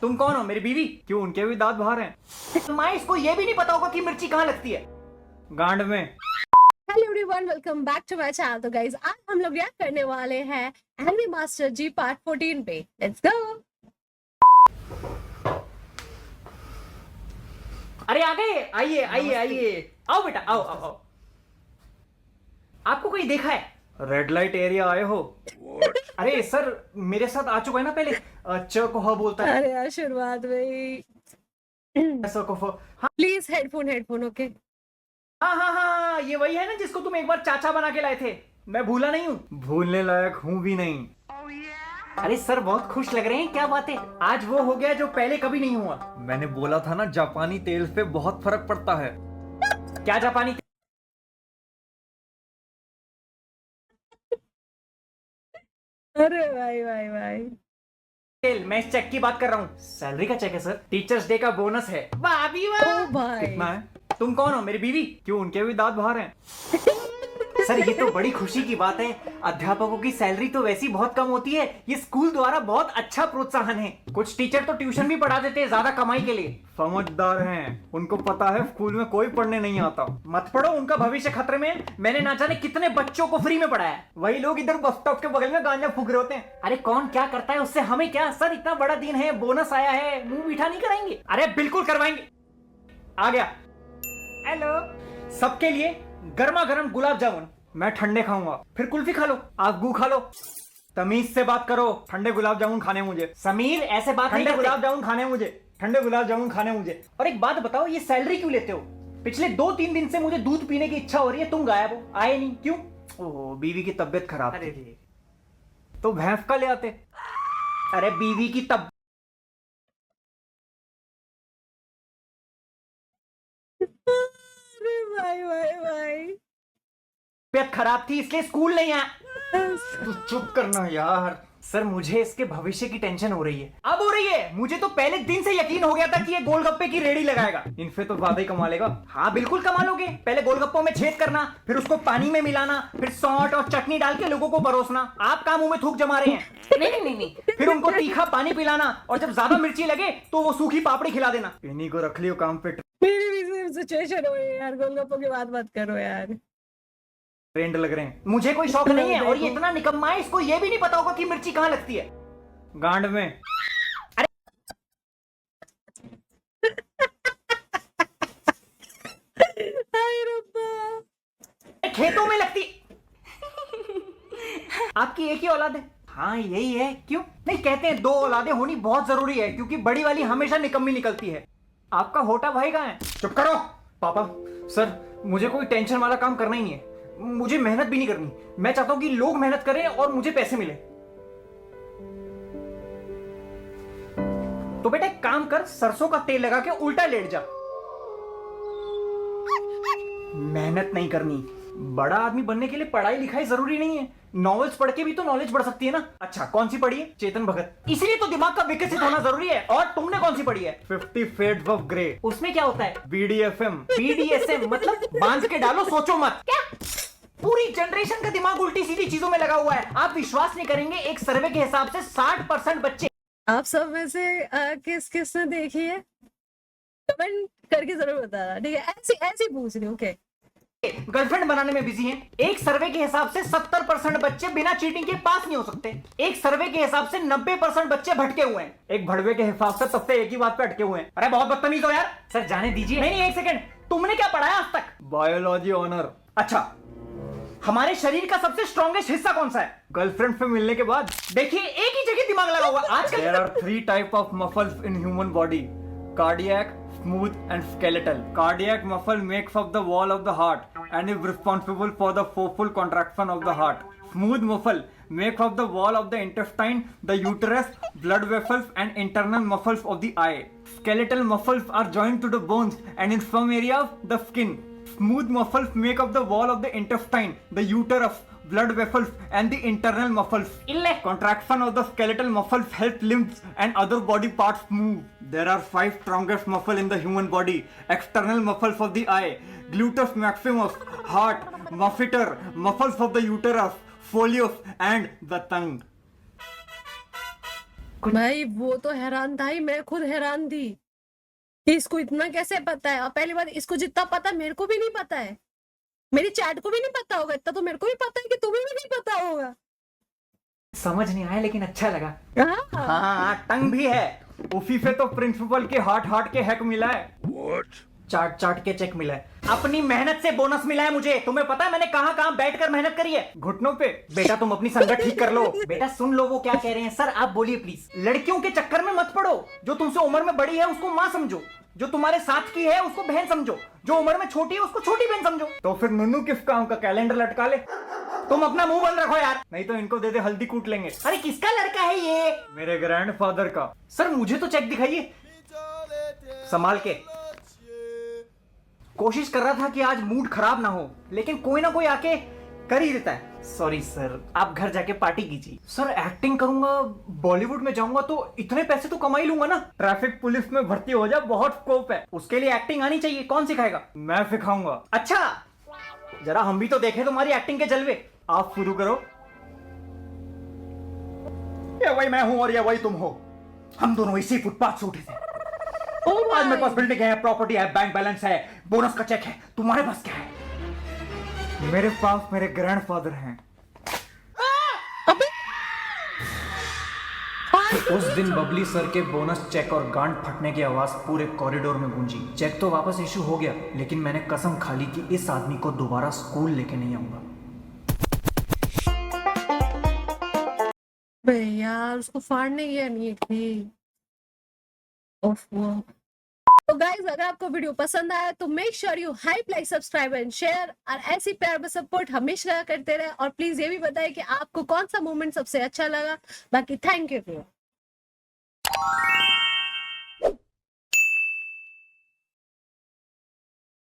तुम कौन हो? मेरी बीवी? क्यों उनके भी दांत बाहर हैं? माँ इसको ये भी नहीं पता होगा कि मिर्ची कहाँ लगती है, गांड में। Hello everyone, welcome back to my channel. तो गाइस, आज हम लोग रिएक्ट करने वाले हैं एनिमे मास्टर जी पार्ट 14 पे। Let's go. अरे आ गए, आइए आइए आइए, आओ बेटा, आओ आओ आओ। आपको कोई देखा है? रेड लाइट एरिया आए हो? अरे सर, मेरे साथ आ चुका है ना पहले। च को ह बोलता है, अरे यार, शुरुआत में ही स को फ। हाँ प्लीज हेडफोन ओके। हाँ हाँ हाँ, ये वही है ना जिसको तुम एक बार चाचा बना के लाए थे। मैं भूला नहीं हूँ, भूलने लायक हूँ भी नहीं। अरे सर, बहुत खुश लग रहे हैं, क्या बात है? आज वो हो गया जो पहले कभी नहीं हुआ। मैंने बोला था ना, जापानी तेल पे बहुत फर्क पड़ता है। क्या जापानी अरे भाई भाई भाई, तेल? मैं इस चेक की बात कर रहा हूँ। सैलरी का चेक है सर, टीचर्स डे का बोनस है। भाभी वाह! ओ भाई, कितना है? तुम कौन हो? मेरी बीवी? क्यों उनके भी दांत बाहर हैं? सर ये तो बड़ी खुशी की बात है। अध्यापकों की सैलरी तो वैसी बहुत कम होती है, ये स्कूल द्वारा बहुत अच्छा प्रोत्साहन है। कुछ टीचर तो ट्यूशन भी पढ़ा देते हैं ज्यादा कमाई के लिए। समझदार हैं, उनको पता है स्कूल में कोई पढ़ने नहीं आता। मत पढ़ो, उनका भविष्य खतरे में है। मैंने ना जाने कितने बच्चों को फ्री में पढ़ाया। वही लोग इधर बस स्टॉप के बगल में गांजा फूक रहे होते हैं। अरे कौन क्या करता है उससे हमें क्या सर, इतना बड़ा दिन है, बोनस आया है, मुंह मीठा नहीं कराएंगे? अरे बिल्कुल करवाएंगे। आ गया। हेलो, सबके लिए गर्मा गर्म गुलाब जामुन। मैं ठंडे खाऊंगा, फिर कुल्फी खा लो, आप गू खा लो। तमीज से बात करो, ठंडे गुलाब जामुन खाने मुझे। समीर ऐसे बात नहीं, ठंडे गुलाब जामुन खाने मुझे, ठंडे गुलाब जामुन खाने मुझे। और एक बात बताओ, ये सैलरी क्यों लेते हो? पिछले 2-3 दिन से मुझे दूध पीने की इच्छा हो रही है, तुम गायब हो, आए नहीं, क्यों? ओह, बीवी की तबीयत खराब थी। तो भैंस का ले आते। अरे बीवी की तब अरे भाई भाई भाई। तबीयत खराब थी इसलिए स्कूल नहीं आया। तू चुप करना यार। सर मुझे इसके भविष्य की टेंशन हो रही है। अब हो रही है। मुझे तो पहले दिन से यकीन हो गया था कि ये गोलगप्पे की रेडी लगाएगा। इनसे तो ज्यादा ही कमा लेगा। हाँ बिल्कुल कमा लोगे। पहले गोलगप्पों में छेद करना, फिर उसको पानी में मिलाना, फिर सॉल्ट और चटनी डाल के लोगों को परोसना। आप काम मुंह में थूक जमा रहे हैं। नहीं, फिर उनको तीखा पानी पिलाना, और जब ज्यादा मिर्ची लगे तो वो सूखी पापड़ी खिला देना। इन्हीं को रख लियो काम पे। मेरी भी सेम सिचुएशन हो रही है यार, गोलगप्पों की बात मत करो यार। ट्रेंड लग रहे हैं। मुझे कोई शौक नहीं है, और ये इतना निकम्मा है, इसको ये भी नहीं पता होगा कि मिर्ची कहाँ लगती है, गांड में। हाय रब्बा। खेतों में लगती। आपकी एक ही औलाद है? हाँ यही है। क्यों? नहीं, कहते हैं 2 औलादें होनी बहुत जरूरी है, क्योंकि बड़ी वाली हमेशा निकम्मी निकलती है। आपका होटा भाई कहाँ है? चुप करो। पापा, सर मुझे कोई टेंशन वाला काम करना ही नहीं है। मुझे मेहनत भी नहीं करनी। मैं चाहता हूं कि लोग मेहनत करें और मुझे पैसे मिले। तो बेटा एक काम कर, सरसों का तेल लगा के उल्टा लेट जा। मेहनत नहीं करनी। बड़ा आदमी बनने के लिए पढ़ाई लिखाई जरूरी नहीं है। नॉवेल्स पढ़ के भी तो नॉलेज बढ़ सकती है ना। अच्छा कौन सी पढ़ी है? चेतन भगत। इसलिए तो दिमाग का विकसित होना जरूरी है। और तुमने कौन सी पढ़ी है? 50 Shades of Grey। उसमें क्या होता है? BDSM। BDSM मतलब बांध के डालो, सोचो मत। क्या? पूरी जनरेशन का दिमाग उल्टी सीधी चीजों में लगा हुआ है। आप विश्वास नहीं करेंगे, एक सर्वे के हिसाब से 60% बच्चे। आप सब में से किस किसने देखी है? कमेंट करके जरूर बताना, ठीक है? ऐसी ऐसी पूछ रही हूँ, ओके? गर्लफ्रेंड बनाने में बिजी हैं। एक सर्वे के हिसाब से 70% बच्चे बिना चीटिंग के पास नहीं हो सकते। एक सर्वे के हिसाब से 90% बच्चे भटके हुए हैं। एक भड़वे के हिसाब से तब से एक ही बात पे अटके हुए हैं। अरे बहुत बदतमीज हो यार। सर जाने दीजिए। नहीं, एक सेकंड, तुमने क्या पढ़ाया आज तक? Biology honour. अच्छा, हमारे शरीर का सबसे स्ट्रॉन्गेस्ट हिस्सा कौन सा है? गर्लफ्रेंड से मिलने के बाद। देखिए एक ही जगह दिमाग लगा हुआ आजकल। There are 3 types of muscles in human body: cardiac, smooth and skeletal. Cardiac muscle makes up the wall of the heart and is responsible for the forceful contraction of the heart. Smooth muscle makes up the wall of the intestine, the uterus, blood vessels and internal muscles of the eye. Skeletal muscles are joined to the bones and in some areas the skin. Smooth muscles make up the wall of the intestine, the uterus, blood vessels and the internal muscles. Contraction of the skeletal muscles help limbs and other body parts move. There are 5 strongest muscles in the human body. External muscles of the eye, gluteus maximus, heart, masseter, muscles of the uterus, soleus and the tongue. भाई वो तो हैरान था ही, मैं खुद हैरान थी कि इसको इतना कैसे पता है। और पहली बात, इसको जितना पता मेरे को भी नहीं पता है, मेरी चैट को भी नहीं पता होगा, इतना तो मेरे को भी पता है कि तुम्हें भी नहीं पता होगा। समझ नहीं आया लेकिन अच्छा लगा। हाँ। हाँ टंग भी है। उसी से तो प्रिंसिपल के हार्ट के हैक मिला है। चाट के चेक मिला है। अपनी मेहनत से बोनस मिला है मुझे। तुम्हें पता है मैंने कहां बैठकर मेहनत करी है? घुटनों पे। बेटा तुम अपनी संगत ठीक कर लो। बेटा सुन लो वो क्या कह रहे हैं। सर आप बोलिए प्लीज। लड़कियों के चक्कर में मत पड़ो। जो तुमसे उम्र में बड़ी है उसको माँ समझो, जो तुम्हारे साथ की है उसको बहन समझो, जो उम्र में छोटी है उसको छोटी बहन समझो। तो फिर नुनू किस काम का कैलेंडर लटका ले। तुम अपना मुंह बंद रखो यार, नहीं तो इनको दे दे हल्दी कूट लेंगे। अरे किसका लड़का है ये? मेरे ग्रैंडफादर का। सर मुझे तो चेक दिखाइए संभाल के। कोशिश कर रहा था कि आज मूड खराब ना हो, लेकिन कोई ना कोई आके कर ही देता है। सॉरी सर, आप घर जाके पार्टी कीजिए। सर एक्टिंग करूंगा, बॉलीवुड में जाऊंगा तो इतने पैसे तो कमा ही लूंगा ना। ट्रैफिक पुलिस में भर्ती हो जा, बहुत स्कोप है। उसके लिए एक्टिंग आनी चाहिए। कौन सिखाएगा? मैं सिखाऊंगा। अच्छा जरा हम भी तो देखें तुम्हारी एक्टिंग के जलवे। आप शुरू करो। ये वही मैं हूं और ये वही तुम हो। हम दोनों इसी फुटपाथ से उठे थे। आज मेरे पास बिल्डिंग है, प्रॉपर्टी है, बैंक बैलेंस है, बोनस का चेक है। तुम्हारे पास क्या है? मेरे पास मेरे ग्रैंडफादर हैं। उस दिन बबली सर के बोनस चेक और गांड फटने की आवाज पूरे कॉरिडोर में गूंजी। चेक तो वापस इशू हो गया, लेकिन मैंने कसम खा ली कि इस आदमी को दोबारा स्कूल लेके नहीं आऊंगा। यार उसको फाड़ने की नहीं थी। तो गाइज अगर आपको वीडियो पसंद आया तो make sure you hype, like, subscribe and share. और ऐसी प्यार में सपोर्ट हमेशा करते रहे। और प्लीज ये भी बताएं कि आपको कौन सा मोमेंट सबसे अच्छा लगा। बाकी थैंक यू।